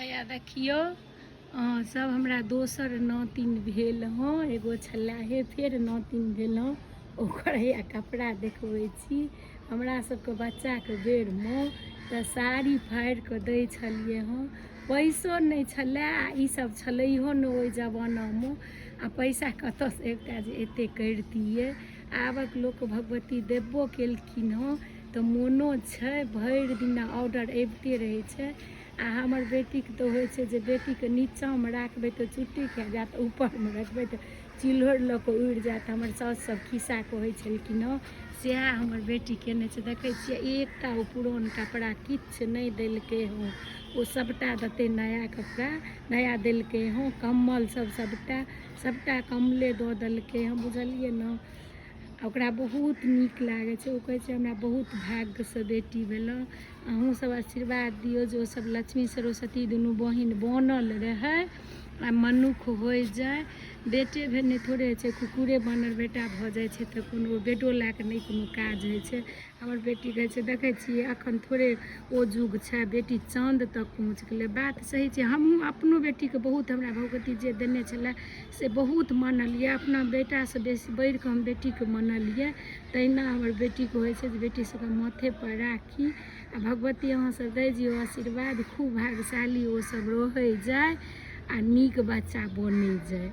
हैया देखियो सब हमरा दोसर नातिन भेल हँ। एगो छलाहे फेर नातिन भेल हँ। ओकर हैया कपड़ा देखबै छी। हमरा सबके बच्चाके बेरमे तऽ साड़ी फाड़ि कऽ दै छलिए हँ। पैसो नहि छलै आ ईसब छलैहो नहि ओहि जमानामे। आ पैसा कतऽसँ एकटा जे एतेक करितिए। आबक लोक भगवती देबो केलखिन हँ तऽ मोनो छै, भरि दिना ऑर्डर अबिते रहै छै। आ हमर बेटीके तऽ होइ छै जे बेटीके नीचाँमे राखबै तऽ चुट्टी खा जायत, ऊपरमे रखबै तऽ चिल्हरि लऽ कऽ उड़ि जायत। हमर साउस सब खिस्सा कहै छलखिन हँ, सएह हमर बेटी केने छै। देखै छियै एकटा ओ पुरान कपड़ा किछु नहि देलकै हँ। ओ सबटा देतै नया कपड़ा, नया देलकै हँ। कम्बल सब सबटा कम्बले दऽ देलकै हँ, बुझलिए ने। ओकरा बहुत नीक लागै छै। ओ कहै छै हमरा बहुत भाग्यसँ बेटी भेलौ। अहूँ सब आशीर्वाद दियौ जे ओसब लक्ष्मी सरस्वती दुनू बहिन बनल रहै आ मनुख होइ जाइ। बेटे भेने थोड़े होइ छै, कुकुरे बानर बेटा भऽ जाइ छै तऽ कोनो बेटो लए कऽ नहि कोनो काज होइ छै। हमर बेटी कहै छै देखै छियै एखन थोड़े ओ जुग छै, बेटी चाँद तक पहुँच गेलै। बात सही छै। हमहूँ अपनो बेटीके बहुत हमरा भगवती जे देने छलै से बहुत मानलिए। अपना बेटासँ बेसी बढ़ि कऽ हम बेटीके मानलिए। तहिना हमर बेटीके होइ छै जे बेटी सबके माथेपर राखी आ भगवती अहाँसब दै दियौ आशीर्वाद, खूब भाग्यशाली ओसब रहै जाइ आ नीक बच्चा बनै जाइ।